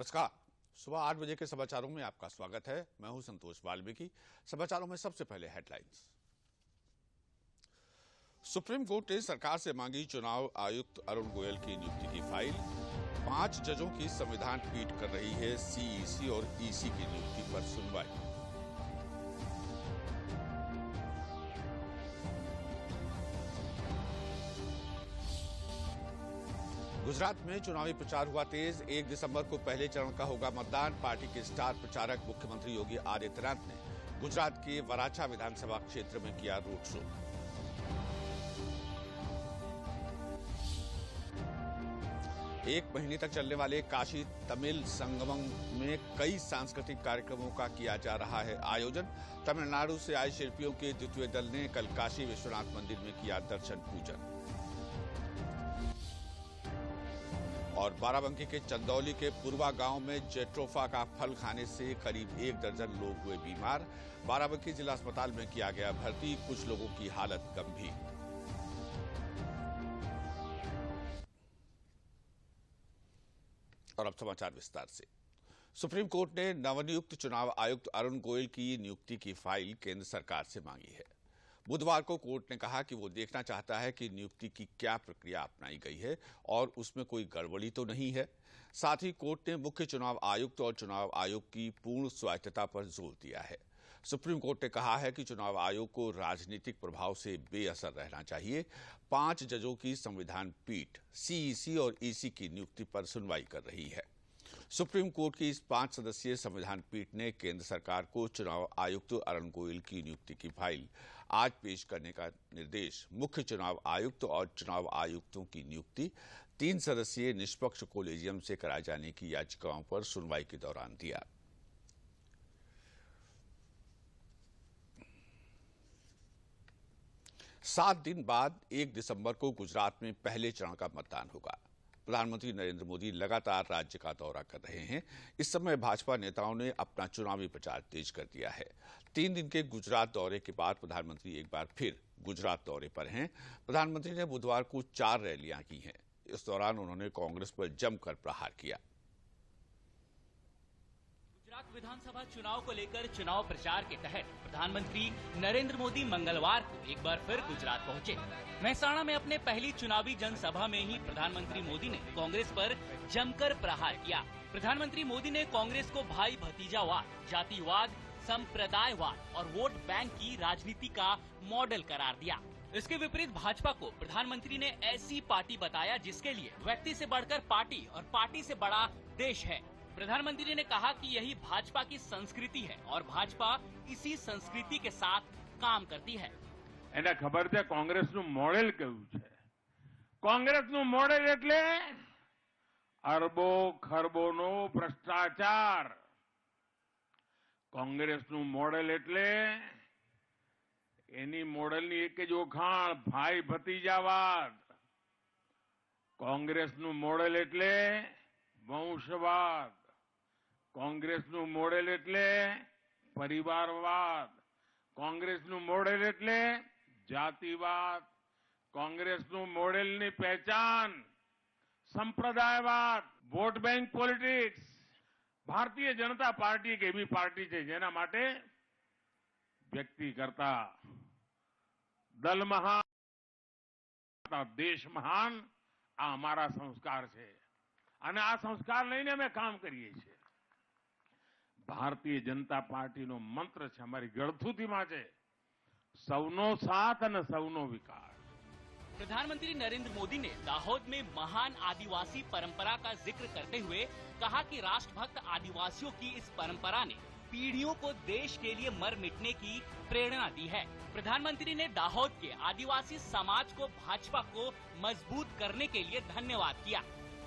नमस्कार। सुबह 8 बजे के समाचारों में आपका स्वागत है। मैं हूं संतोष वाल्मीकि। समाचारों में सबसे पहले हेडलाइंस। सुप्रीम कोर्ट ने सरकार से मांगी चुनाव आयुक्त अरुण गोयल की नियुक्ति की फाइल। 5 जजों की संविधान पीठ कर रही है सीईसी और ईसी की नियुक्ति पर सुनवाई। गुजरात में चुनावी प्रचार हुआ तेज। 1 दिसंबर को पहले चरण का होगा मतदान। पार्टी के स्टार प्रचारक मुख्यमंत्री योगी आदित्यनाथ ने गुजरात के वराछा विधानसभा क्षेत्र में किया रोड शो। एक महीने तक चलने वाले काशी तमिल संगमम में कई सांस्कृतिक कार्यक्रमों का किया जा रहा है आयोजन। तमिलनाडु से आए शिल्पियों के द्वितीय दल ने कल काशी विश्वनाथ मंदिर में किया दर्शन पूजन। और बाराबंकी के चंदौली के पूर्वा गांव में जेट्रोफा का फल खाने से करीब 1 दर्जन लोग हुए बीमार। बाराबंकी जिला अस्पताल में किया गया भर्ती। कुछ लोगों की हालत गंभीर। और अब समाचार विस्तार से। सुप्रीम कोर्ट ने नवनियुक्त चुनाव आयुक्त अरुण गोयल की नियुक्ति की फाइल केंद्र सरकार से मांगी है। बुधवार को कोर्ट ने कहा कि वो देखना चाहता है कि नियुक्ति की क्या प्रक्रिया अपनाई गई है और उसमें कोई गड़बड़ी तो नहीं है। साथ ही कोर्ट ने मुख्य चुनाव आयुक्त और चुनाव आयोग की पूर्ण स्वायत्तता पर जोर दिया है। सुप्रीम कोर्ट ने कहा है कि चुनाव आयोग को राजनीतिक प्रभाव से बेअसर रहना चाहिए। 5 जजों की संविधान पीठ सीईसी और ईसी की नियुक्ति पर सुनवाई कर रही है। सुप्रीम कोर्ट की इस 5 सदस्यीय संविधान पीठ ने केंद्र सरकार को चुनाव आयुक्त अरुण गोयल की नियुक्ति की फाइल आज पेश करने का निर्देश मुख्य चुनाव आयुक्त और चुनाव आयुक्तों की नियुक्ति 3 सदस्यीय निष्पक्ष कोलेजियम से कराए जाने की याचिकाओं पर सुनवाई के दौरान दिया। सात दिन बाद 1 दिसंबर को गुजरात में पहले चरण का मतदान होगा। प्रधानमंत्री नरेंद्र मोदी लगातार राज्य का दौरा कर रहे हैं। इस समय भाजपा नेताओं ने अपना चुनावी प्रचार तेज कर दिया है। 3 दिन के गुजरात दौरे के बाद प्रधानमंत्री एक बार फिर गुजरात दौरे पर हैं। प्रधानमंत्री ने बुधवार को 4 रैलियां की हैं। इस दौरान उन्होंने कांग्रेस पर जमकर प्रहार किया। गुजरात विधानसभा चुनाव को लेकर चुनाव प्रचार के तहत प्रधानमंत्री नरेंद्र मोदी मंगलवार को एक बार फिर गुजरात पहुंचे। मेहसाणा में अपने पहली चुनावी जनसभा में ही प्रधानमंत्री मोदी ने कांग्रेस पर जमकर प्रहार किया। प्रधानमंत्री मोदी ने कांग्रेस को भाई भतीजावाद, जातिवाद, संप्रदायवाद और वोट बैंक की राजनीति का मॉडल करार दिया। इसके विपरीत भाजपा को प्रधानमंत्री ने ऐसी पार्टी बताया जिसके लिए व्यक्ति से बढ़कर पार्टी और पार्टी से बड़ा देश है। प्रधानमंत्री ने कहा कि यही भाजपा की संस्कृति है और भाजपा इसी संस्कृति के साथ काम करती है। એને ખબર છે કોંગ્રેસનું મોડેલ કેવું છે। કોંગ્રેસનું મોડેલ એટલે અરબો ખરબોનો ભ્રષ્ટાચાર। કોંગ્રેસનું મોડેલ એટલે એની મોડેલની એક જ ઓળખાણ ભાઈ ભતીજાવાદ। કોંગ્રેસનું મોડેલ એટલે વંશવાદ। કોંગ્રેસનું મોડેલ એટલે પરિવારવાદ। કોંગ્રેસનું મોડેલ એટલે જાતિવાદ। કોંગ્રેસનું મોડેલની પહેચાન સંપ્રદાયવાદ, vote bank politics. Bharatiya Janata party એક એવી પાર્ટી છે જેના માટે વ્યક્તિ કરતા દલ મહાન, દેશ મહાન આ અમારા સંસ્કાર છે અને આ સંસ્કાર લઈને અમે કામ કરીએ છીએ। ભારતીય જનતા પાર્ટીનો મંત્ર છે, અમારી ગળથુથીમાં છે, સૌનો સાથ અને સૌનો વિકાસ। प्रधानमंत्री नरेंद्र मोदी ने दाहोद में महान आदिवासी परंपरा का जिक्र करते हुए कहा कि राष्ट्रभक्त आदिवासियों की इस परंपरा ने पीढ़ियों को देश के लिए मर मिटने की प्रेरणा दी है। प्रधानमंत्री ने दाहोद के आदिवासी समाज को भाजपा को मजबूत करने के लिए धन्यवाद किया।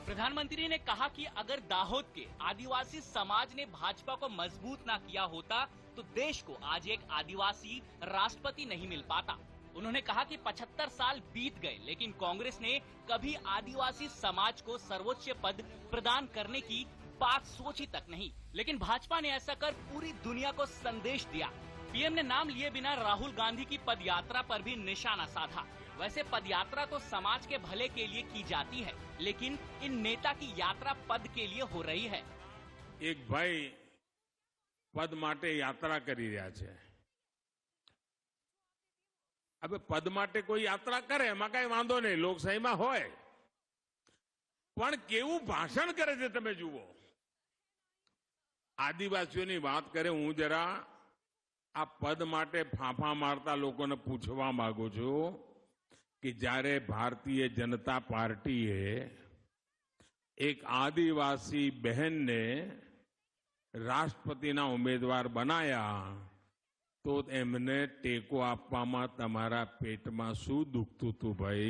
प्रधानमंत्री ने कहा कि अगर दाहोद के आदिवासी समाज ने भाजपा को मजबूत न किया होता तो देश को आज एक आदिवासी राष्ट्रपति नहीं मिल पाता। उन्होंने कहा कि 75 साल बीत गए लेकिन कांग्रेस ने कभी आदिवासी समाज को सर्वोच्च पद प्रदान करने की बात सोची तक नहीं, लेकिन भाजपा ने ऐसा कर पूरी दुनिया को संदेश दिया। पीएम ने नाम लिए बिना राहुल गांधी की पद यात्रा पर भी निशाना साधा। वैसे पदयात्रा तो समाज के भले के लिए की जाती है, लेकिन इन नेता की यात्रा पद के लिए हो रही है। એક ભાઈ પદ માટે યાત્રા કરી રહ્યા છે. હવે પદ માટે કોઈ યાત્રા કરે એમાં કઈ વાંધો નહીં, લોકશાહીમાં હોય. પણ કેવું ભાષણ કરે છે તમે જુઓ. આદિવાસીઓની વાત કરે. હું જરા આ પદ માટે ફાંફા મારતા લોકોને પૂછવા માંગુ છું કે જ્યારે ભારતીય जनता પાર્ટીએ એક આદિવાસી બહેનને રાષ્ટ્રપતિના ઉમેદવાર બનાયા તો એમને ટેકો આપવામાં તમારા પેટમાં શું દુખતું હતું ભાઈ?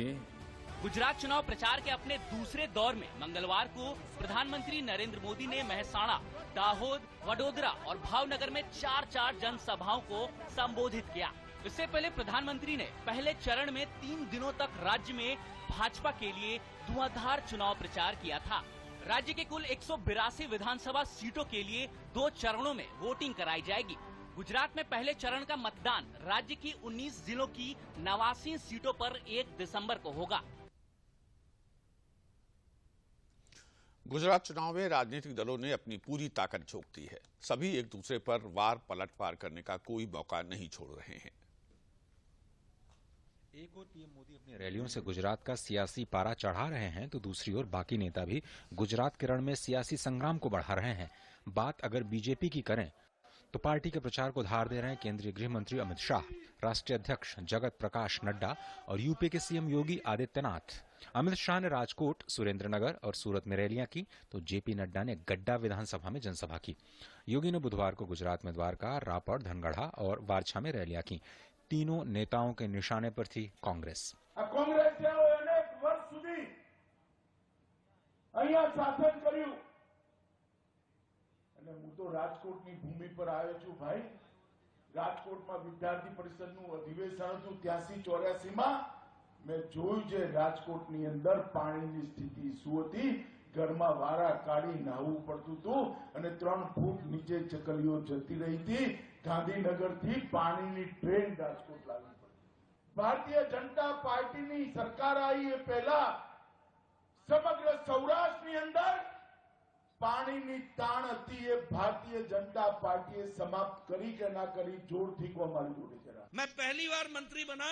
गुजरात चुनाव प्रचार के अपने दूसरे दौर में मंगलवार को प्रधानमंत्री नरेंद्र मोदी ने मेहसाणा, दाहोद, वडोदरा और भावनगर में 4 जनसभाओं को संबोधित किया. इससे पहले प्रधानमंत्री ने पहले चरण में 3 दिनों तक राज्य में भाजपा के लिए धुआंधार चुनाव प्रचार किया था. राज्य के कुल 182 विधानसभा सीटों के लिए 2 चरणों में वोटिंग कराई जाएगी. गुजरात में पहले चरण का मतदान राज्य की 19 जिलों की 89 सीटों पर 1 दिसंबर को होगा. गुजरात चुनाव में राजनीतिक दलों ने अपनी पूरी ताकत झोंक दी है. सभी एक दूसरे पर वार पलटवार करने का कोई मौका नहीं छोड़ रहे हैं. एक ओर पीएम मोदी अपनी रैलियों से गुजरात का सियासी पारा चढ़ा रहे हैं तो दूसरी ओर बाकी नेता भी गुजरात के रण में सियासी संग्राम को बढ़ा रहे हैं. बात अगर बीजेपी की करें तो पार्टी के प्रचार को धार दे रहे हैं केंद्रीय गृह मंत्री अमित शाह, राष्ट्रीय अध्यक्ष जगत प्रकाश नड्डा और यूपी के सीएम योगी आदित्यनाथ. अमित शाह ने राजकोट, सुरेंद्रनगर और सूरत में रैलियां की तो जेपी नड्डा ने गड्डा विधानसभा में जनसभा की. योगी ने बुधवार को गुजरात में द्वारका, रापड़, धनगढ़ा और वारछा में रैलियां की. तीनों नेताओं के निशाने पर थी कांग्रेस. कांग्रेस अनेक वर्ष सुधी अहिया शासन कर्યું અને હું તો રાજકોટની ભૂમિ પર આવ્યો છું ભાઈ. રાજકોટમાં વિદ્યાર્થી પરિષદનું અધિવેશન હતું 83-84 માં. મેં જોયું છે રાજકોટની અંદર પાણીની સ્થિતિ શું હતી. ઘરમાં વારા કાઢી નાહવું પડતું હતું અને 3 ફૂટ નીચે ચકલીઓ જતી રહી હતી. ગાંધીનગરથી પાણીની ટ્રેન રાજકોટ લાવી પડી. ભારતીય જનતા પાર્ટીની સરકાર આવી એ પહેલા સમગ્ર સૌરાષ્ટ્રની અંદર પાણીની તાણ હતી એ ભારતીય जनता પાર્ટીએ સમાપ્ત કરી કે ના કરી જોરથી કો મારી જોડે જરા. मैं पहली बार मंत्री बना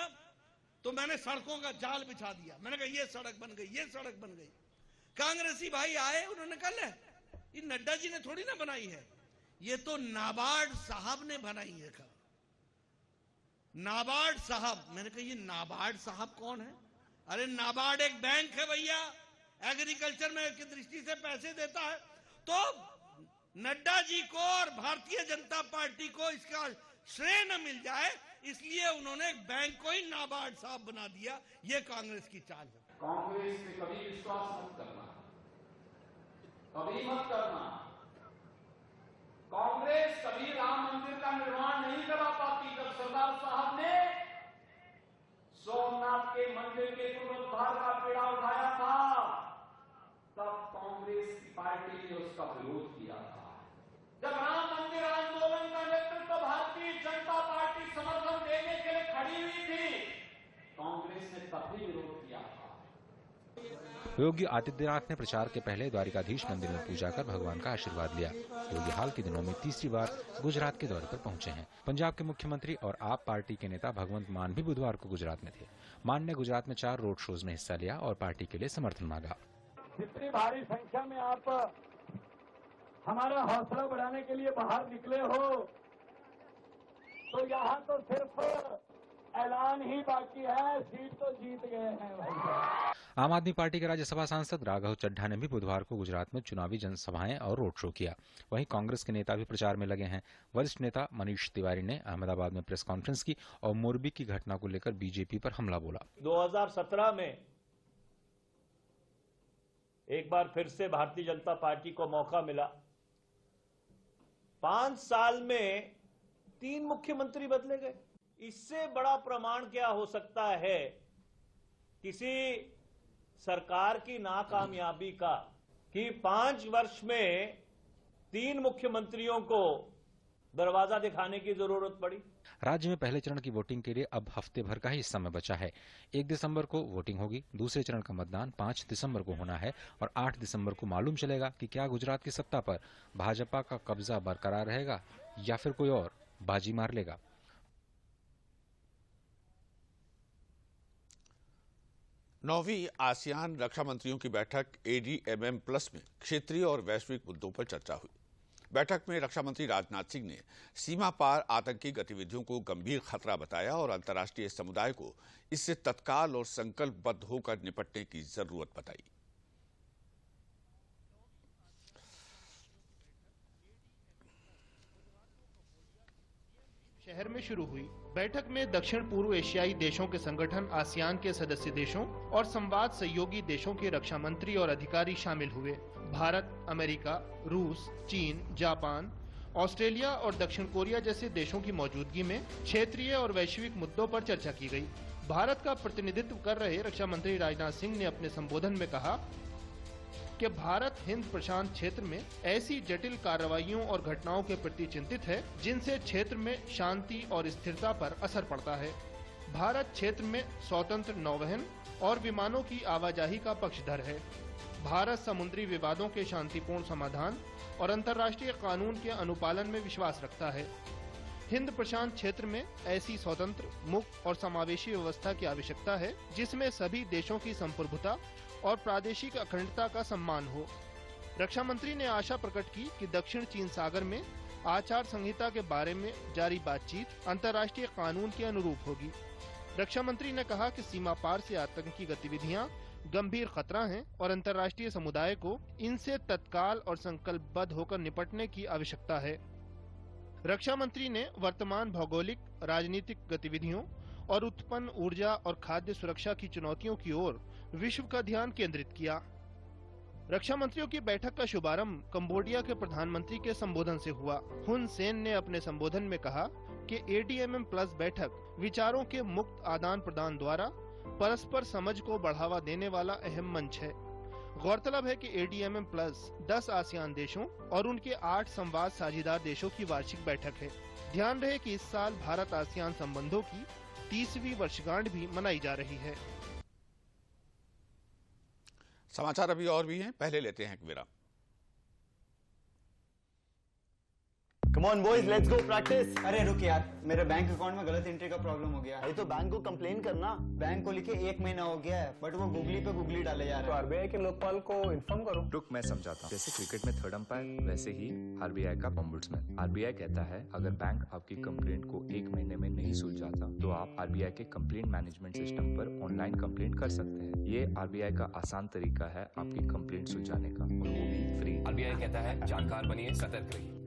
तो मैंने सड़कों का जाल बिछा दिया. मैंने कहा ये सड़क बन गई, ये सड़क बन गई. कांग्रेसी भाई आए, उन्होंने कहा ले ये नड्डा जी ने थोड़ी ना बनाई है, ये तो नाबार्ड साहब ने बनाई है. कहा नाबार्ड साहब. मैंने कहा ये नाबार्ड साहब कौन है? अरे नाबार्ड एक बैंक है भैया, एग्रीकल्चर में की दृष्टि से पैसे देता है. तो नड्डा जी को और भारतीय जनता पार्टी को इसका श्रेय न मिल जाए इसलिए उन्होंने एक बैंक को ही नाबार्ड साहब बना दिया. ये कांग्रेस की चाल है. कांग्रेस पे कभी विश्वास मत करना, कभी मत करना. कांग्रेस कभी राम मंदिर का निर्माण नहीं करा पाती. जब सरदार साहब ने सोमनाथ के मंदिर के पुनरुद्धार का पीड़ा उठाया था तब कांग्रेस की पार्टी ने उसका विरोध किया था. जब राम मंदिर आंदोलन का नेतृत्व भारतीय जनता पार्टी समर्थन देने के लिए खड़ी हुई थी, कांग्रेस ने तब भी विरोध किया था. योगी आदित्यनाथ ने प्रचार के पहले द्वारिकाधीश मंदिर में पूजा कर भगवान का आशीर्वाद लिया. योगी हाल के दिनों में तीसरी बार गुजरात के दौरे पर पहुंचे हैं. पंजाब के मुख्यमंत्री और आप पार्टी के नेता भगवंत मान भी बुधवार को गुजरात में थे. मान ने गुजरात में 4 रोड शोज में हिस्सा लिया और पार्टी के लिए समर्थन मांगा. जितनी भारी संख्या में आप हमारा हौसला बढ़ाने के लिए बाहर निकले हो तो यहाँ तो सिर्फ ऐलान ही बाकी है, सीट तो जीत गए हैं भाई. आम आदमी पार्टी के राज्यसभा सांसद राघव चड्ढा ने भी बुधवार को गुजरात में चुनावी जनसभाएं और रोड शो किया. वहीं कांग्रेस के नेता भी प्रचार में लगे हैं. वरिष्ठ नेता मनीष तिवारी ने अहमदाबाद में प्रेस कॉन्फ्रेंस की और मोरबी की घटना को लेकर बीजेपी पर हमला बोला. 2017 में एक बार फिर से भारतीय जनता पार्टी को मौका मिला. 5 साल में 3 मुख्यमंत्री बदले गए. इससे बड़ा प्रमाण क्या हो सकता है किसी सरकार की नाकामयाबी का कि 5 वर्ष में 3 मुख्यमंत्रियों को दरवाजा दिखाने की जरूरत पड़ी। राज्य में पहले चरण की वोटिंग के लिए अब हफ्ते भर का ही समय बचा है। 1 दिसंबर को वोटिंग होगी, दूसरे चरण का मतदान 5 दिसंबर को होना है और 8 दिसंबर को मालूम चलेगा कि क्या गुजरात की सत्ता पर भाजपा का कब्जा बरकरार रहेगा या फिर कोई और बाजी मार लेगा। नौवीं आसियान रक्षा मंत्रियों की बैठक ADMM+ में क्षेत्रीय और वैश्विक मुद्दों पर चर्चा हुई। बैठक में रक्षा मंत्री राजनाथ सिंह ने सीमा पार आतंकी गतिविधियों को गंभीर खतरा बताया और अंतर्राष्ट्रीय समुदाय को इससे तत्काल और संकल्पबद्ध होकर निपटने की जरूरत बताई। शहर में शुरू हुई बैठक में दक्षिण पूर्व एशियाई देशों के संगठन आसियान के सदस्य देशों और संवाद सहयोगी देशों के रक्षा मंत्री और अधिकारी शामिल हुए। भारत, अमेरिका, रूस, चीन, जापान, ऑस्ट्रेलिया और दक्षिण कोरिया जैसे देशों की मौजूदगी में क्षेत्रीय और वैश्विक मुद्दों पर चर्चा की गई। भारत का प्रतिनिधित्व कर रहे रक्षा मंत्री राजनाथ सिंह ने अपने संबोधन में कहा कि भारत हिंद प्रशांत क्षेत्र में ऐसी जटिल कार्रवाइयों और घटनाओं के प्रति चिंतित है जिनसे क्षेत्र में शांति और स्थिरता पर असर पड़ता है। भारत क्षेत्र में स्वतंत्र नौवहन और विमानों की आवाजाही का पक्षधर है। भारत समुद्री विवादों के शांतिपूर्ण समाधान और अंतर्राष्ट्रीय कानून के अनुपालन में विश्वास रखता है। हिंद प्रशांत क्षेत्र में ऐसी स्वतंत्र, मुक्त और समावेशी व्यवस्था की आवश्यकता है जिसमें सभी देशों की संप्रभुता और प्रादेशिक अखंडता का सम्मान हो। रक्षा मंत्री ने आशा प्रकट की कि दक्षिण चीन सागर में आचार संहिता के बारे में जारी बातचीत अंतर्राष्ट्रीय कानून के अनुरूप होगी। रक्षा मंत्री ने कहा कि सीमा पार से आतंकी गतिविधियां गंभीर खतरा हैं और अंतर्राष्ट्रीय समुदाय को इनसे तत्काल और संकल्पबद्ध होकर निपटने की आवश्यकता है। रक्षा मंत्री ने वर्तमान भौगोलिक, राजनीतिक गतिविधियों और उत्पन्न ऊर्जा और खाद्य सुरक्षा की चुनौतियों की ओर विश्व का ध्यान केंद्रित किया। रक्षा मंत्रियों की बैठक का शुभारंभ कंबोडिया के प्रधानमंत्री के संबोधन से हुआ। हुन सेन ने अपने संबोधन में कहा कि ADMM+ बैठक विचारों के मुक्त आदान प्रदान द्वारा परस्पर समझ को बढ़ावा देने वाला अहम मंच है। गौरतलब है कि ADMM+ 10 आसियान देशों और उनके 8 संवाद साझेदार देशों की वार्षिक बैठक है। ध्यान रहे कि इस साल भारत आसियान संबंधों की 30वीं वर्षगांठ भी मनाई जा रही है। समाचार अभी और भी हैं, पहले लेते हैं एक विराम। Come on boys, let's go practice. अरे रुक यार, मेरे बैंक अकाउंट में गलत एंट्री का प्रॉब्लम हो गया। अरे तो बैंक को कंप्लेन करना। बैंक को लिखे 1 महीना हो गया है, बट वो गूगली पे गूगली डाले जा रहे हैं। तो आरबीआई के लोकपाल को इन्फॉर्म करो। रुक, मैं समझाता हूँ। जैसे क्रिकेट में थर्ड अंपायर, वैसे ही आरबीआई का ओम्बुड्समैन। आरबीआई कहता है अगर बैंक आपकी कंप्लेंट को 1 महीने में नहीं सुलझाता तो आप आरबीआई के कंप्लेंट मैनेजमेंट सिस्टम पर ऑनलाइन कंप्लेंट कर सकते हैं। ये आरबीआई का आसान तरीका है आपकी कंप्लेंट सुलझाने का, और वो भी फ्री। आरबीआई कहता है जानकार बनिए, सतर्क रहिए।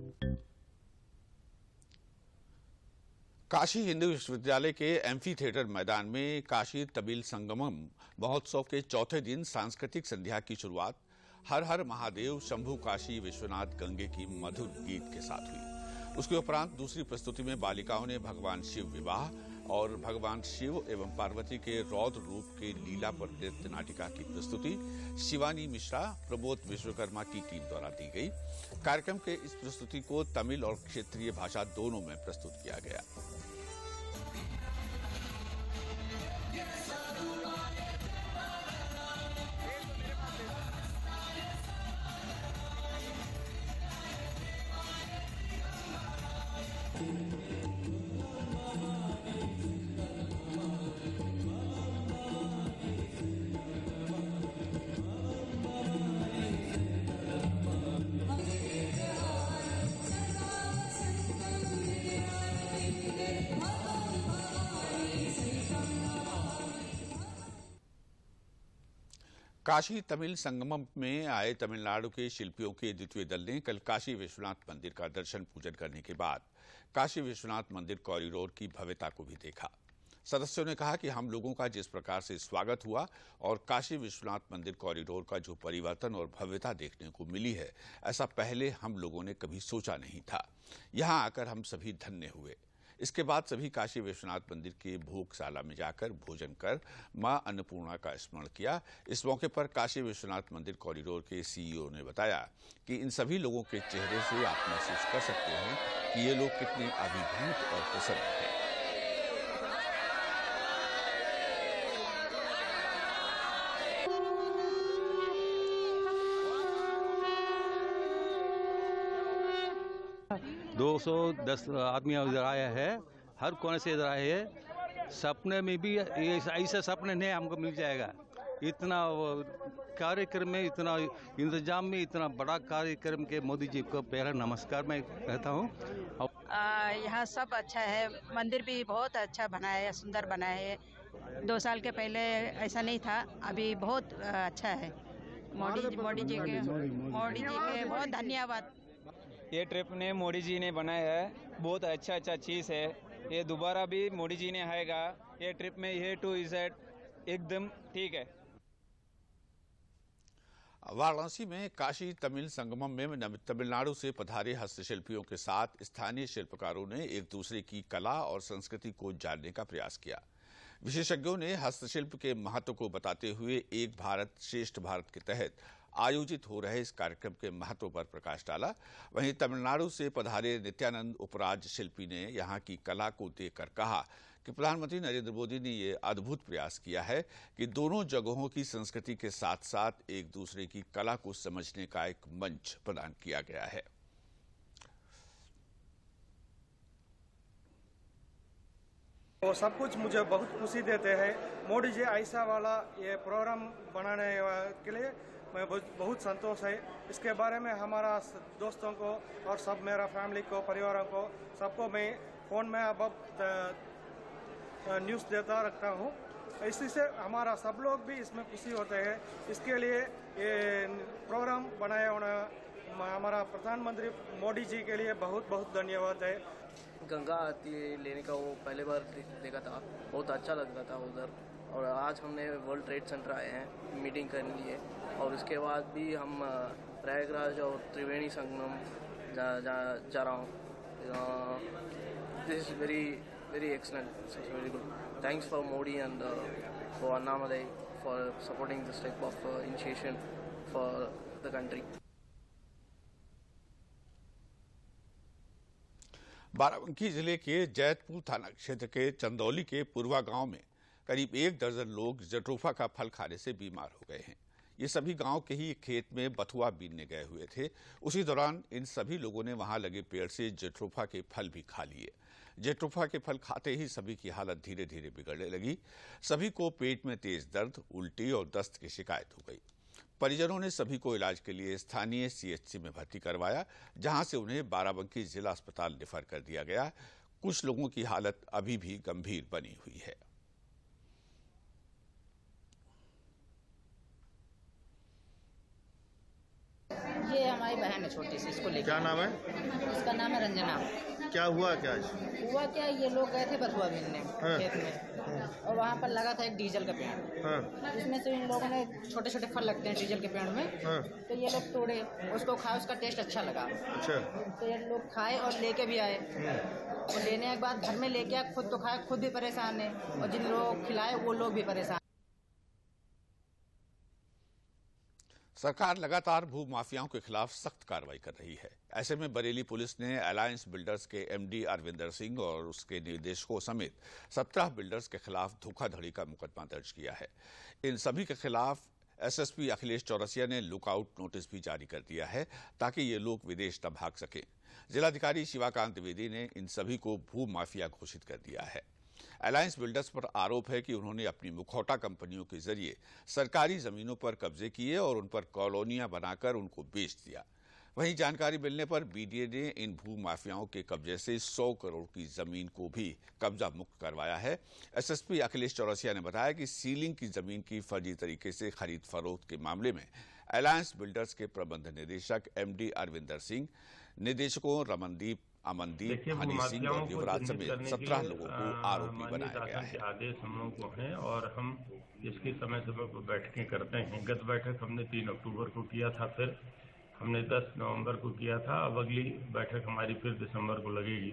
काशी हिंदू विश्वविद्यालय के एम्फी थिएटर मैदान में काशी तमिल संगमम महोत्सव के चौथे दिन सांस्कृतिक संध्या की शुरुआत हर हर महादेव शंभु काशी विश्वनाथ गंगे की मधुर गीत के साथ हुई। उसके उपरांत दूसरी प्रस्तुति में बालिकाओं ने भगवान शिव विवाह और भगवान शिव एवं पार्वती के रौद्र रूप के लीला पर नृत्य नाटिका की प्रस्तुति शिवानी मिश्रा, प्रमोद विश्वकर्मा की टीम द्वारा दी गई। कार्यक्रम के इस प्रस्तुति को तमिल और क्षेत्रीय भाषा दोनों में प्रस्तुत किया गया। काशी तमिल संगमम में आए तमिलनाडु के शिल्पियों के द्वितीय दल ने कल काशी विश्वनाथ मंदिर का दर्शन पूजन करने के बाद काशी विश्वनाथ मंदिर कॉरिडोर की भव्यता को भी देखा। सदस्यों ने कहा कि हम लोगों का जिस प्रकार से स्वागत हुआ और काशी विश्वनाथ मंदिर कॉरिडोर का जो परिवर्तन और भव्यता देखने को मिली है, ऐसा पहले हम लोगों ने कभी सोचा नहीं था। यहाँ आकर हम सभी धन्य हुए। इसके बाद सभी काशी विश्वनाथ मंदिर के भोगशाला में जाकर भोजन कर मां अन्नपूर्णा का स्मरण किया। इस मौके पर काशी विश्वनाथ मंदिर कॉरिडोर के सीईओ ने बताया कि इन सभी लोगों के चेहरे से आप महसूस कर सकते हैं कि ये लोग कितने अभिभूत और प्रसन्न हैं। दो 210 आदमी इधर आया है, हर कोने से इधर आए हैं। सपने में भी ऐसा सपने नहीं हमको मिल जाएगा। इतना कार्यक्रम में, इतना इंतजाम में, इतना बड़ा कार्यक्रम के मोदी जी को पहला नमस्कार मैं कहता हूँ। यहाँ सब अच्छा है, मंदिर भी बहुत अच्छा बनाया है, सुंदर बनाया है। 2 साल के पहले ऐसा नहीं था, अभी बहुत अच्छा है। मोदी जी के बहुत धन्यवाद। ये ट्रिप ने मोदी जी ने बनाया है, बहुत अच्छा चीज़ है। ये दोबारा भी मोदी जी ने आएगा। ये ट्रिप में ये टू इज़ेड एकदम ठीक है। वाराणसी में काशी तमिल संगमम में तमिलनाडु से पधारे हस्तशिल्पियों के साथ स्थानीय शिल्पकारों ने एक दूसरे की कला और संस्कृति को जानने का प्रयास किया। विशेषज्ञों ने हस्तशिल्प के महत्व को बताते हुए एक भारत श्रेष्ठ भारत के तहत आयोजित हो रहे इस कार्यक्रम के महत्व पर प्रकाश डाला। वहीं तमिलनाडु से पधारे नित्यानंद उपराज शिल्पी ने यहां की कला को देखकर कहा कि प्रधानमंत्री नरेंद्र मोदी ने ये अद्भुत प्रयास किया है कि दोनों जगहों की संस्कृति के साथ साथ एक दूसरे की कला को समझने का एक मंच प्रदान किया गया है। वो सब कुछ मुझे बहुत खुशी देते हैं। मोदी जी ऐसा वाला ये प्रोग्राम बनाने के लिए मैं बहुत संतोष है। इसके बारे में हमारा दोस्तों को और सब मेरा फैमिली को, परिवारों को, सबको मैं फ़ोन में अब न्यूज़ देता रखता हूँ। इसी से हमारा सब लोग भी इसमें खुशी होते हैं। इसके लिए ये प्रोग्राम बनाया होना हमारा प्रधानमंत्री मोदी जी के लिए बहुत बहुत धन्यवाद है। गंगा आरती लेने का वो पहले बार देखा था, बहुत अच्छा लग रहा था उधर। और आज हमने वर्ल्ड ट्रेड सेंटर आए हैं मीटिंग करने लिए, और उसके बाद भी हम प्रयागराज और त्रिवेणी संगम जा रहा हूँ। This is very excellent, very good. Thanks for Modi and for Annamalai for supporting this type of initiation for the country. Barabanki जिले के जैतपुर थाना क्षेत्र के चंदौली के पूर्वा गांव में करीब 1 दर्जन लोग जट्रोफा का फल खाने से बीमार हो गए हैं। ये सभी गांव के ही खेत में बथुआ बीनने गए हुए थे। उसी दौरान इन सभी लोगों ने वहां लगे पेड़ से जट्रोफा के फल भी खा लिए। जट्रोफा के फल खाते ही सभी की हालत धीरे धीरे बिगड़ने लगी। सभी को पेट में तेज दर्द, उल्टी और दस्त की शिकायत हो गई। परिजनों ने सभी को इलाज के लिए स्थानीय सीएचसी में भर्ती करवाया, जहां से उन्हें बाराबंकी जिला अस्पताल रेफर कर दिया गया। कुछ लोगों की हालत अभी भी गंभीर बनी हुई है। ये हमारी बहन है छोटी सी, इसको लेके। क्या नाम है? इसका नाम है रंजना। क्या हुआ क्या? हुआ क्या, ये लोग गए थे बथुआ बीनने खेत में, और वहाँ पर लगा था एक डीजल का पेड़। इसमें से इन लोगों ने छोटे छोटे फल लगते हैं डीजल के पेड़ में, तो ये लोग तोड़े, उसको खाए, उसका टेस्ट अच्छा लगा। अच्छा। तो ये लोग खाए और लेके भी आए, और लेने के बाद घर में लेके आए, खुद तो खाए, खुद भी परेशान है, और जिन लोगों को खिलाए वो लोग भी परेशान। सरकार लगातार भू माफियाओं के खिलाफ सख्त कार्रवाई कर रही है। ऐसे में बरेली पुलिस ने अलायंस बिल्डर्स के एमडी अरविंदर सिंह और उसके निदेशकों समेत 17 बिल्डर्स के खिलाफ धोखाधड़ी का मुकदमा दर्ज किया है। इन सभी के खिलाफ एसएसपी अखिलेश चौरसिया ने लुकआउट नोटिस भी जारी कर दिया है, ताकि ये लोग विदेश न भाग सकें। जिलाधिकारी शिवाकांत द्विवेदी ने इन सभी को भू माफिया घोषित कर दिया है। अलायंस बिल्डर्स पर आरोप है कि उन्होंने अपनी मुखौटा कंपनियों के जरिए सरकारी जमीनों पर कब्जे किए और उन पर कॉलोनियां बनाकर उनको बेच दिया। वहीं जानकारी मिलने पर बीडीए ने इन भू माफियाओं के कब्जे से 100 करोड़ की जमीन को भी कब्जा मुक्त करवाया है। एसएसपी अखिलेश चौरसिया ने बताया कि सीलिंग की जमीन की फर्जी तरीके से खरीद फरोख्त के मामले में अलायंस बिल्डर्स के प्रबंध निदेशक एमडी अरविंदर सिंह, निदेशकों रमनदीप, अमनदीप, हनी सिंह और युवराज समेत 17 लोगों को आरोपी बनाया गया है। आदेश हम लोगों को हैं और हम इसकी समय समय पर बैठकें करते हैं। गत बैठक हमने 3 अक्टूबर को किया था, फिर हमने 10 नवंबर को किया था। अब अगली बैठक हमारी फिर दिसंबर को लगेगी।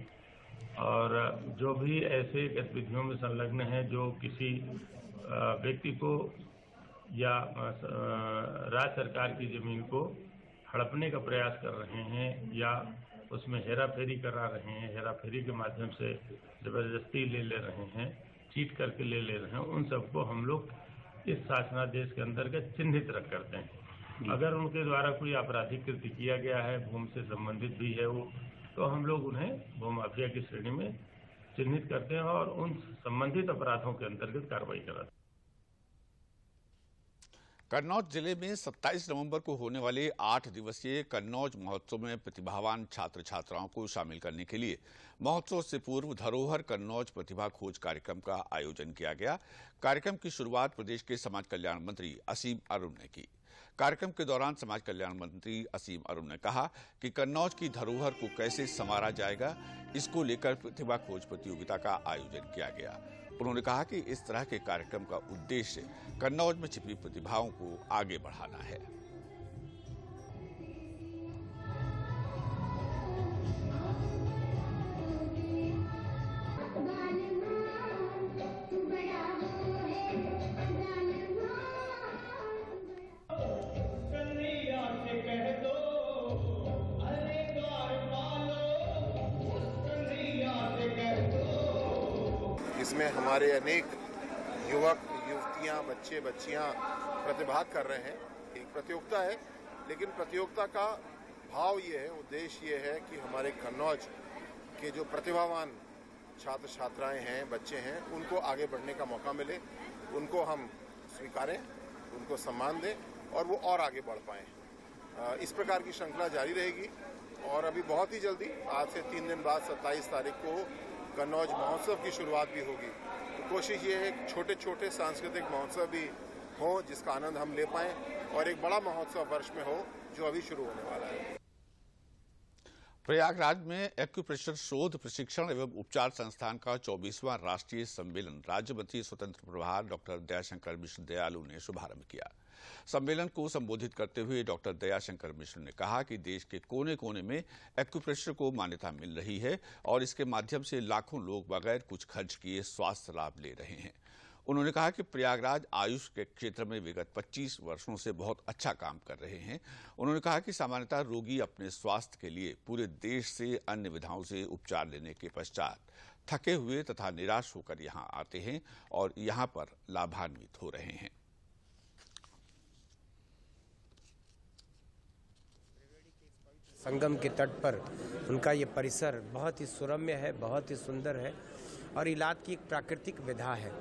और जो भी ऐसे गतिविधियों में संलग्न हैं जो किसी व्यक्ति को या राज्य सरकार की जमीन को हड़पने का प्रयास कर रहे हैं या उसमें हेराफेरी करा रहे हैं, हेराफेरी के माध्यम से जबरदस्ती ले रहे हैं, चीट करके ले रहे हैं, उन सबको हम लोग इस शासनादेश के अंतर्गत चिन्हित करते हैं। अगर उनके द्वारा कोई आपराधिक कृत्य किया गया है, भूमि से संबंधित भी है वो, तो हम लोग उन्हें भूमाफिया की श्रेणी में चिन्हित करते हैं और उन संबंधित अपराधों के अंतर्गत कार्रवाई कराते हैं। कन्नौज जिले में 27 नवंबर को होने वाले 8 दिवसीय कन्नौज महोत्सव में प्रतिभावान छात्र छात्राओं को शामिल करने के लिए महोत्सव से पूर्व धरोहर कन्नौज प्रतिभा खोज कार्यक्रम का आयोजन किया गया। कार्यक्रम की शुरुआत प्रदेश के समाज कल्याण मंत्री असीम अरुण ने की। कार्यक्रम के दौरान समाज कल्याण मंत्री असीम अरुण ने कहा कि कन्नौज की धरोहर को कैसे संवारा जाएगा, इसको लेकर प्रतिभा खोज प्रतियोगिता का आयोजन किया गया। उन्होंने कहा कि इस तरह के कार्यक्रम का उद्देश्य कन्नौज में छिपी प्रतिभाओं को आगे बढ़ाना है। इसमें हमारे अनेक युवक युवतियां, बच्चे बच्चियां प्रतिभाग कर रहे हैं। एक प्रतियोगिता है, लेकिन प्रतियोगिता का भाव ये है, उद्देश्य ये है कि हमारे कन्नौज के जो प्रतिभावान छात्र छात्राएं हैं, बच्चे हैं, उनको आगे बढ़ने का मौका मिले, उनको हम स्वीकारें, उनको सम्मान दें और वो और आगे बढ़ पाएं। इस प्रकार की श्रृंखला जारी रहेगी और अभी बहुत ही जल्दी, आज से 3 दिन बाद 27 तारीख को कन्नौज महोत्सव की शुरुआत भी होगी। तो कोशिश ये है कि छोटे छोटे सांस्कृतिक महोत्सव भी हों जिसका आनंद हम ले पाएं और एक बड़ा महोत्सव वर्ष में हो जो अभी शुरू होने वाला है। प्रयागराज में एक्यूप्रेशर शोध प्रशिक्षण एवं उपचार संस्थान का 24वां राष्ट्रीय सम्मेलन राज्य मंत्री स्वतंत्र प्रभार डॉक्टर दयाशंकर मिश्र दयालु ने शुभारंभ किया। सम्मेलन को संबोधित करते हुए डॉक्टर दयाशंकर मिश्र ने कहा कि देश के कोने कोने में एक्यूप्रेशर को मान्यता मिल रही है और इसके माध्यम से लाखों लोग बगैर कुछ खर्च किए स्वास्थ्य लाभ ले रहे हैं। उन्होंने कहा कि प्रयागराज आयुष के क्षेत्र में विगत 25 वर्षों से बहुत अच्छा काम कर रहे हैं। उन्होंने कहा कि सामान्यतः रोगी अपने स्वास्थ्य के लिए पूरे देश से अन्य विधाओं से उपचार लेने के पश्चात थके हुए तथा निराश होकर यहाँ आते हैं और यहाँ पर लाभान्वित हो रहे हैं। संगम के तट पर उनका ये परिसर बहुत ही सुरम्य है, बहुत ही सुंदर है और इलाज की एक प्राकृतिक विधा है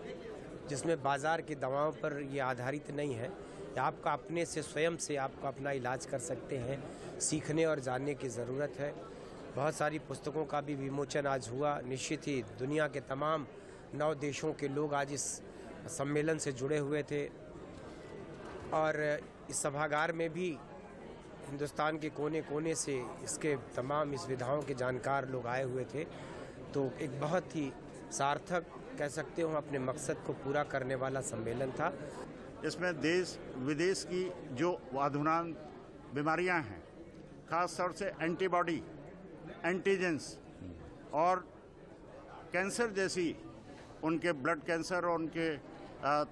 जिसमें बाजार की दवाओं पर ये आधारित नहीं है। आपका अपने से स्वयं से आपको अपना इलाज कर सकते हैं। सीखने और जानने की ज़रूरत है। बहुत सारी पुस्तकों का भी विमोचन आज हुआ। निश्चित ही दुनिया के तमाम 9 देशों के लोग आज इस सम्मेलन से जुड़े हुए थे और इस सभागार में भी हिंदुस्तान के कोने कोने से इसके तमाम इस विधाओं के जानकार लोग आए हुए थे। तो एक बहुत ही सार्थक कह सकते हो अपने मकसद को पूरा करने वाला सम्मेलन था। इसमें देश विदेश की जो अधुनान बीमारियां हैं, खास तौर से एंटीबॉडी, एंटीजेंस और कैंसर जैसी उनके ब्लड कैंसर और उनके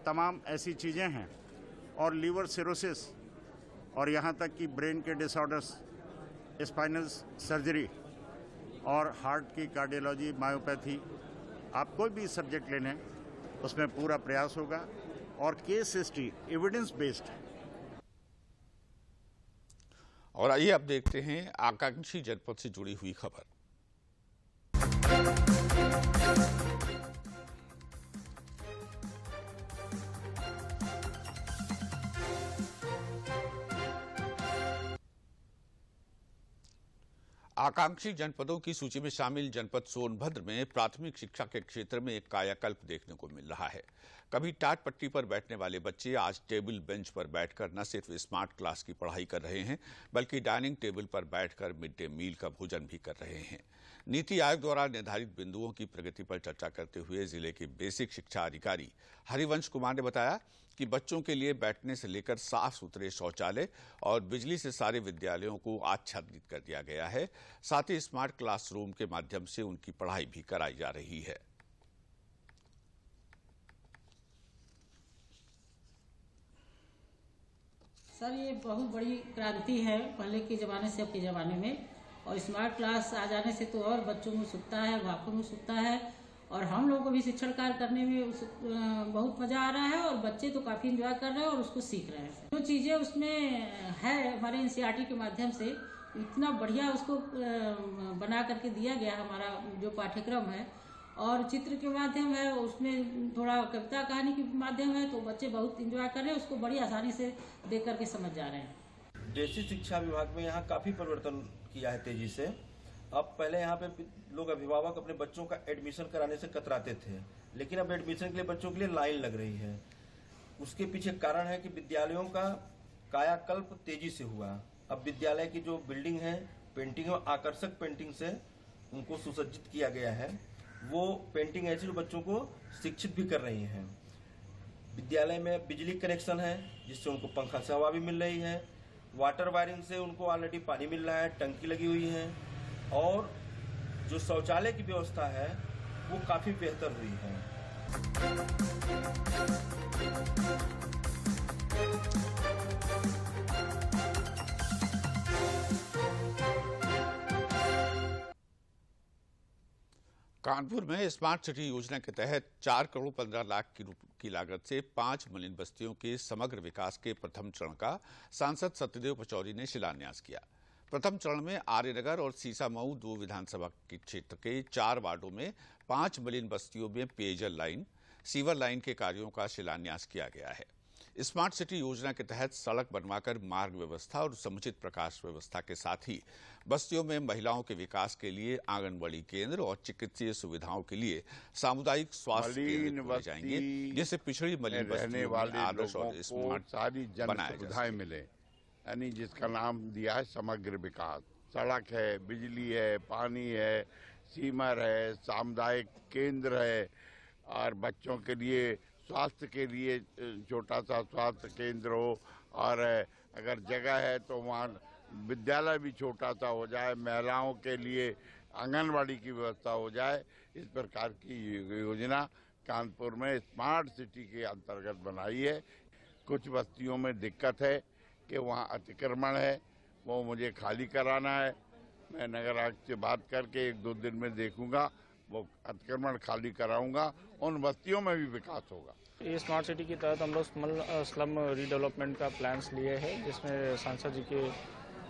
तमाम ऐसी चीज़ें हैं और लीवर सिरोसिस और यहाँ तक कि ब्रेन के डिसऑर्डर्स, स्पाइनल सर्जरी और हार्ट की कार्डियोलॉजी, मायोपैथी, आप कोई भी सब्जेक्ट लेने उसमें पूरा प्रयास होगा और केस हिस्ट्री एविडेंस बेस्ड है। और आइए अब देखते हैं आकांक्षी जनपद से जुड़ी हुई खबर। आकांक्षी जनपदों की सूची में शामिल जनपद सोनभद्र में प्राथमिक शिक्षा के क्षेत्र में एक कायाकल्प देखने को मिल रहा है। कभी टाट पट्टी पर बैठने वाले बच्चे आज टेबल बेंच पर बैठकर न सिर्फ स्मार्ट क्लास की पढ़ाई कर रहे हैं, बल्कि डाइनिंग टेबल पर बैठकर मिड डे मील का भोजन भी कर रहे हैं। नीति आयोग द्वारा निर्धारित बिंदुओं की प्रगति पर चर्चा करते हुए जिले के बेसिक शिक्षा अधिकारी हरिवंश कुमार ने बताया कि बच्चों के लिए बैठने से लेकर साफ सुथरे शौचालय और बिजली से सारे विद्यालयों को आच्छादित कर दिया गया है। साथ ही स्मार्ट क्लासरूम के माध्यम से उनकी पढ़ाई भी कराई जा रही है। सर, ये बहुत बड़ी क्रांति है पहले के ज़माने से अब के ज़माने में, और स्मार्ट क्लास आ जाने से तो और बच्चों में उत्सुकता है, अभिभावकों में उत्सुकता है, और हम लोगों को भी शिक्षण कार्य करने में बहुत मज़ा आ रहा है, और बच्चे तो काफ़ी एंजॉय कर रहे हैं और उसको सीख रहे हैं। जो चीज़ें उसमें है हमारे एनसीईआरटी के माध्यम से इतना बढ़िया उसको बना करके दिया गया हमारा जो पाठ्यक्रम है, और चित्र के माध्यम है, उसमें थोड़ा कविता कहानी के माध्यम है, तो बच्चे बहुत एंजॉय कर रहे हैं, उसको बड़ी आसानी से देख करके समझ जा रहे हैं। देशी शिक्षा विभाग में यहाँ काफ़ी परिवर्तन किया है तेजी से। अब पहले यहाँ पे लोग अभिभावक अपने बच्चों का एडमिशन कराने से कतराते थे, लेकिन अब एडमिशन के लिए बच्चों के लिए लाइन लग रही है। उसके पीछे कारण है कि विद्यालयों का कायाकल्प तेजी से हुआ। अब विद्यालय की जो बिल्डिंग है, पेंटिंग और आकर्षक पेंटिंग से उनको सुसज्जित किया गया है। वो पेंटिंग ऐसी जो बच्चों को शिक्षित भी कर रही हैं। विद्यालय में बिजली कनेक्शन है, जिससे उनको पंखा से हवा भी मिल रही है। वाटर वायरिंग से उनको ऑलरेडी पानी मिल रहा है, टंकी लगी हुई है, और जो शौचालय की व्यवस्था है वो काफी बेहतर हुई है। कानपुर में स्मार्ट सिटी योजना के तहत 4 करोड़ 15 लाख की लागत से 5 मलिन बस्तियों के समग्र विकास के प्रथम चरण का सांसद सत्यदेव पचौरी ने शिलान्यास किया। प्रथम चरण में आर्यनगर और सीसामऊ 2 विधानसभा के क्षेत्र के 4 वार्डों में 5 मलिन बस्तियों में पेयजल लाइन, सीवर लाइन के कार्यों का शिलान्यास किया गया है। स्मार्ट सिटी योजना के तहत सड़क बनवाकर मार्ग व्यवस्था और समुचित प्रकाश व्यवस्था के साथ ही बस्तियों में महिलाओं के विकास के लिए आंगनबाड़ी केंद्र और चिकित्सीय सुविधाओं के लिए सामुदायिक स्वास्थ्य केंद्र खोले जाएंगे, जिससे पिछड़ी मलिन बस्तियों में आदर्श और स्मार्ट सारी जन सुविधाएं मिले, यानी जिसका नाम दिया है समग्र विकास। सड़क है, बिजली है, पानी है, सीमर है, सामुदायिक केंद्र है, और बच्चों के लिए स्वास्थ्य के लिए छोटा सा स्वास्थ्य केंद्र हो, और अगर जगह है तो वहाँ विद्यालय भी छोटा सा हो जाए, महिलाओं के लिए आंगनबाड़ी की व्यवस्था हो जाए। इस प्रकार की योजना कानपुर में स्मार्ट सिटी के अंतर्गत बनाई है। कुछ बस्तियों में दिक्कत है कि वहाँ अतिक्रमण है, वो मुझे खाली कराना है। मैं नगर आयुक्त से बात करके 1-2 दिन में देखूंगा, वो अतिक्रमण खाली कराऊंगा, उन बस्तियों में भी विकास होगा। ये स्मार्ट सिटी के तहत हम लोग स्लम रीडेवलपमेंट का प्लान्स लिए हैं, जिसमें सांसद जी के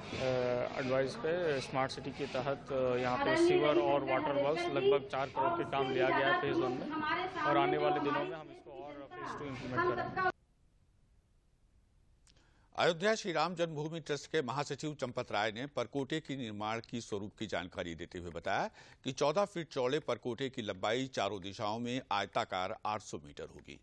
एडवाइस पे स्मार्ट सिटी के तहत यहाँ पे सीवर और वाटर वर्क्स लगभग 4 करोड़ के काम लिया गया है फेज 1 में, और आने वाले दिनों में हम इसको और फेज 2 इम्प्लीमेंट करेंगे। अयोध्या श्री राम जन्मभूमि ट्रस्ट के महासचिव चंपत राय ने परकोटे की निर्माण की स्वरूप की जानकारी देते हुए बताया कि 14 फीट चौड़े परकोटे की लंबाई चारों दिशाओं में आयताकार 800 मीटर होगी।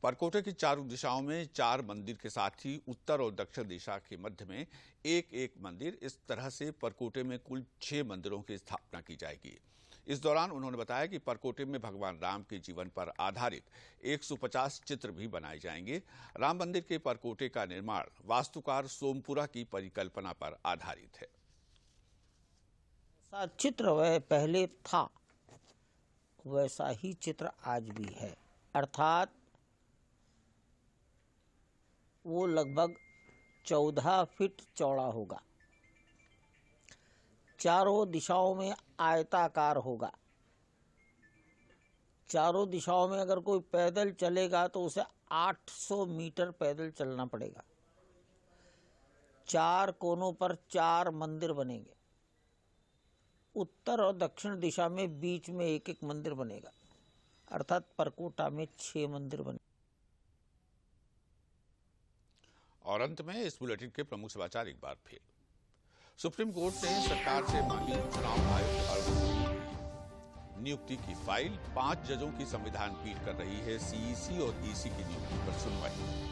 परकोटे की चारों दिशाओं में 4 मंदिर के साथ ही उत्तर और दक्षिण दिशा के मध्य में एक मंदिर। इस तरह से परकोटे में कुल 6 मंदिरों की स्थापना की जाएगी। इस दौरान उन्होंने बताया कि परकोटे में भगवान राम के जीवन पर आधारित 150 चित्र भी बनाए जाएंगे। राम मंदिर के परकोटे का निर्माण वास्तुकार सोमपुरा की परिकल्पना पर आधारित है। ऐसा चित्र वह पहले था, वैसा ही चित्र आज भी है, अर्थात वो लगभग 14 फीट चौड़ा होगा, चारों दिशाओं में आयताकार होगा। चारों दिशाओं में अगर कोई पैदल चलेगा तो उसे 800 मीटर पैदल चलना पड़ेगा। 4 कोनों पर 4 मंदिर बनेंगे। उत्तर और दक्षिण दिशा में बीच में एक मंदिर बनेगा, अर्थात परकोटा में 6 मंदिर बने। और अंत में इस बुलेटिन के प्रमुख समाचार एक बार फिर। सुप्रीम कोर्ट ने सरकार से मांगी चुनाव आयोग नियुक्ति की फाइल 5 जजों की संविधान पीठ कर रही है सीईसी और ईसी की नियुक्ति पर सुनवाई।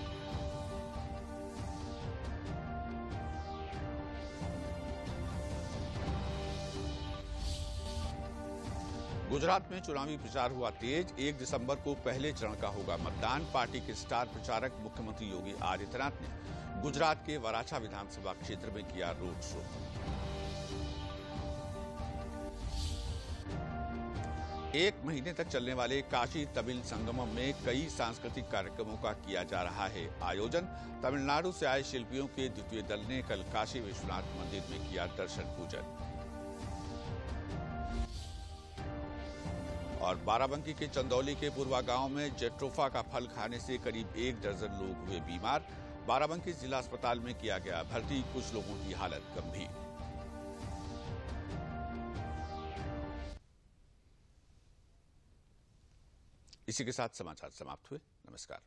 गुजरात में चुनावी प्रचार हुआ तेज। 1 दिसंबर को पहले चरण का होगा मतदान। पार्टी के स्टार प्रचारक मुख्यमंत्री योगी आदित्यनाथ ने गुजरात के वराछा विधानसभा क्षेत्र में किया रोड शो। एक महीने तक चलने वाले काशी तमिल संगमम में कई सांस्कृतिक कार्यक्रमों का किया जा रहा है आयोजन। तमिलनाडु से आए शिल्पियों के द्वितीय दल ने कल काशी विश्वनाथ मंदिर में किया दर्शन पूजन। और बाराबंकी के चंदौली के पूर्वा गांव में जेट्रोफा का फल खाने से करीब 1 दर्जन लोग हुए बीमार। बाराबंकी जिला अस्पताल में किया गया भर्ती, कुछ लोगों की हालत गंभीर। इसी के साथ समाचार समाप्त हुए। नमस्कार।